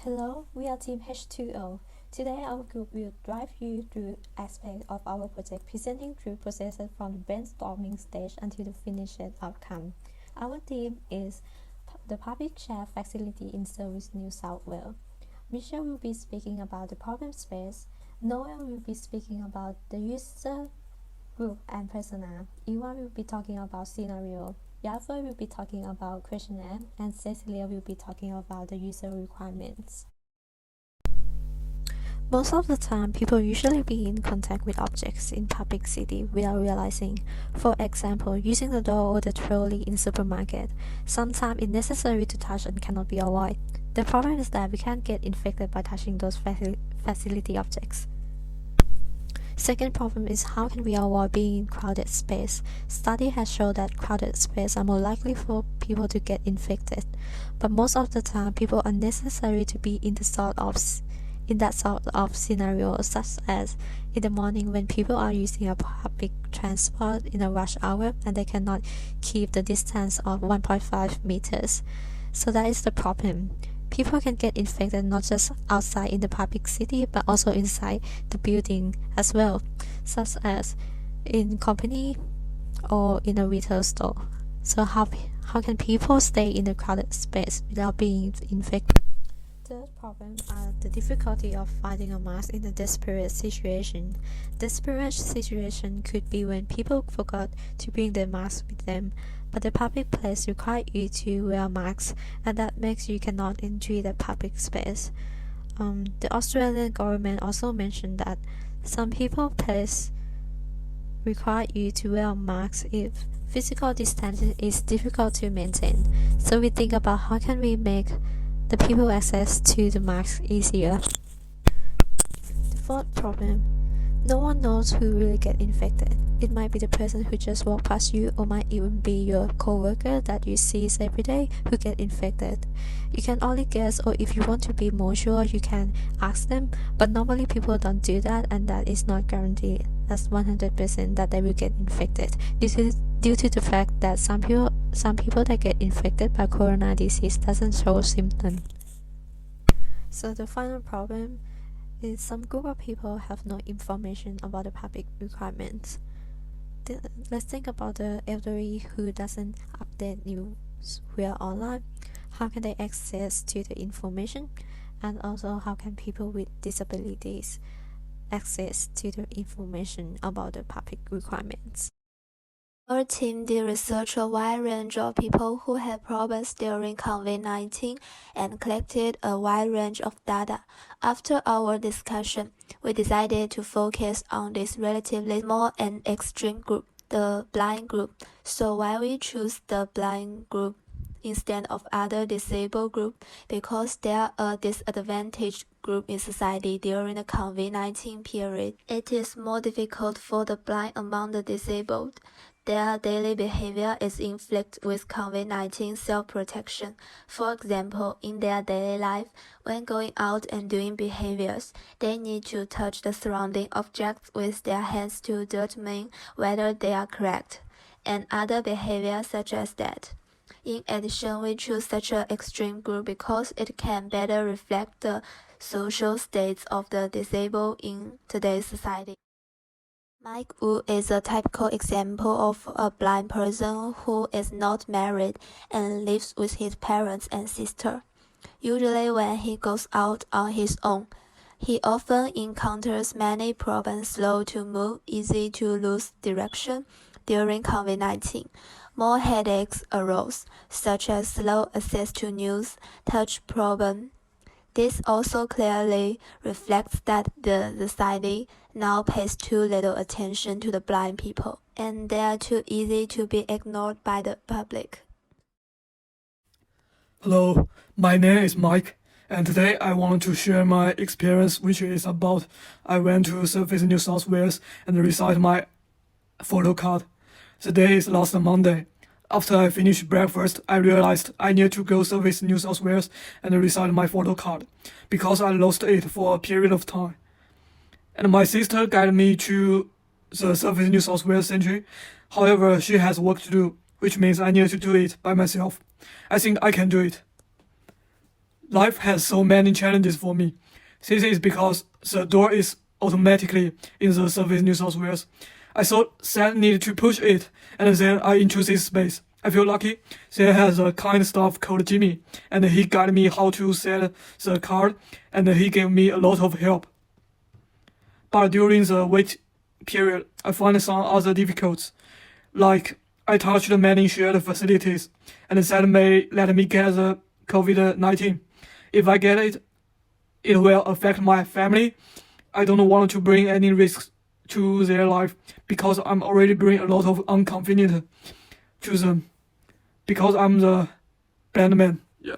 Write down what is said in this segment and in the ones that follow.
Hello, we are Team H2O. Today our group will drive you through aspects of our project, presenting through processes from the brainstorming stage until the finished outcome. Our team is the Public Share Facility in Service New South Wales. Michelle will be speaking about the problem space. Noel will be speaking about the user group and persona. Iwan will be talking about scenario. Yaffa will be talking about questionnaire, and Cecilia will be talking about the user requirements. Most of the time, people usually be in contact with objects in public city without realizing. For example, using the door or the trolley in supermarket. Sometimes it's necessary to touch and cannot be avoided. The problem is that we can't get infected by touching those facility objects. Second problem is how can we avoid being in crowded space. Study has shown that crowded space are more likely for people to get infected, but most of the time people are necessary to be in that sort of scenario, such as in the morning when people are using a public transport in a rush hour and they cannot keep the distance of 1.5 meters. So that is the problem. People can get infected not just outside in the public city, but also inside the building as well, such as in company or in a retail store. So how can people stay in a crowded space without being infected? Third problem are the difficulty of finding a mask in a desperate situation. Desperate situation could be when people forgot to bring their mask with them, but the public place requires you to wear masks, and that makes you cannot enter the public space. The Australian government also mentioned that some people place require you to wear masks if physical distancing is difficult to maintain. So we think about how can we make the people access to the mask easier. The fourth problem, no one knows who really get infected. It might be the person who just walked past you, or might even be your co-worker that you see every day who get infected. You can only guess, or if you want to be more sure, you can ask them, but normally people don't do that, and that is not guaranteed as 100% that they will get infected due to the fact that some people that get infected by corona disease doesn't show symptoms. So the final problem is some group of people have no information about the public requirements. Let's think about the elderly who doesn't update news via online. How can they access to the information? And also how can people with disabilities access to the information about the public requirements? Our team did research a wide range of people who had problems during COVID-19 and collected a wide range of data. After our discussion, we decided to focus on this relatively small and extreme group, the blind group. So why we choose the blind group instead of other disabled group? Because they are a disadvantaged group in society during the COVID-19 period. It is more difficult for the blind among the disabled. Their daily behavior is inflicted with COVID-19 self-protection. For example, in their daily life, when going out and doing behaviors, they need to touch the surrounding objects with their hands to determine whether they are correct, and other behaviors such as that. In addition, we choose such an extreme group because it can better reflect the social states of the disabled in today's society. Mike Wu is a typical example of a blind person who is not married and lives with his parents and sister. Usually when he goes out on his own, he often encounters many problems: slow to move, easy to lose direction. During COVID-19, more headaches arose, such as slow access to news, touch problem. This also clearly reflects that the society now pays too little attention to the blind people, and they are too easy to be ignored by the public. Hello, my name is Mike, and today I want to share my experience, which is about I went to Service New South Wales and received my photo card. The day is last Monday. After I finished breakfast, I realized I need to go Service New South Wales and recite my photo card, because I lost it for a period of time. And my sister guided me to the Service New South Wales Centre. However, she has work to do, which means I need to do it by myself. I think I can do it. Life has so many challenges for me. This is because the door is automatically in the Surface New South Wales. I thought that needed to push it, and then I into this space. I feel lucky. There has a kind staff called Jimmy, and he guided me how to set the card, and he gave me a lot of help. But during the wait period, I found some other difficulties, like I touched many shared facilities, and that may let me get the COVID-19. If I get it, it will affect my family. I don't want to bring any risks to their life because I'm already bringing a lot of inconvenience to them because I'm the blind man. Yeah.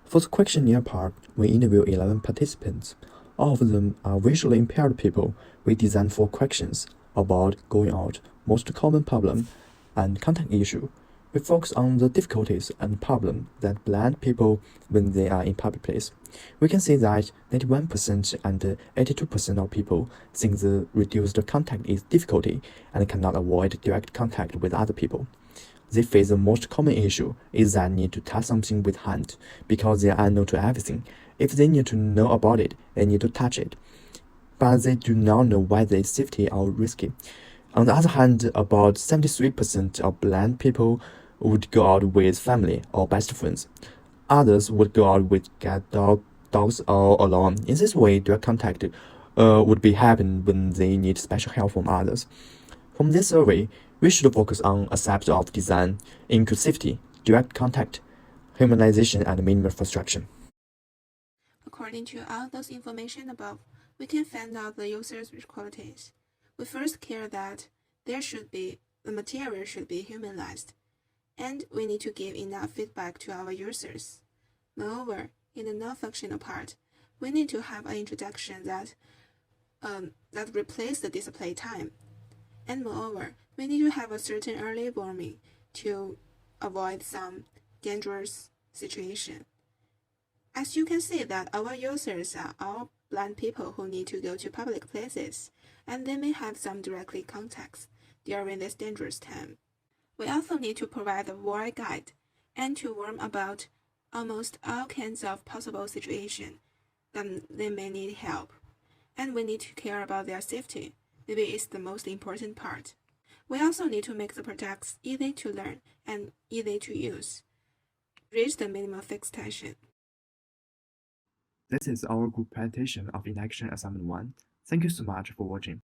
For the questionnaire part, we interview 11 participants. All of them are visually impaired people. We designed 4 questions about going out, most common problem, and contact issue. We focus on the difficulties and problem that blind people when they are in public place. We can see that 91% and 82% of people think the reduced contact is difficulty and cannot avoid direct contact with other people. They face the most common issue is that need to touch something with hand because they are unknown to everything. If they need to know about it, they need to touch it. But they do not know whether it's safety or risky. On the other hand, about 73% of blind people would go out with family or best friends. Others would go out with cat, dogs or alone. In this way, direct contact would be happen when they need special help from others. From this survey, we should focus on aspects of design, inclusivity, direct contact, humanization, and minimal frustration. According to all those information above, we can find out the user's qualities. We first care that the material should be humanized, and we need to give enough feedback to our users. Moreover, in the non-functional part, we need to have an introduction that replaces the display time. And moreover, we need to have a certain early warning to avoid some dangerous situation. As you can see that our users are all blind people who need to go to public places, and they may have some directly contacts during this dangerous time. We also need to provide a wide guide and to warn about almost all kinds of possible situations that they may need help. And we need to care about their safety. Maybe it's the most important part. We also need to make the products easy to learn and easy to use. Reach the minimum fixed tension. This is our group presentation of Inaction Assignment 1. Thank you so much for watching.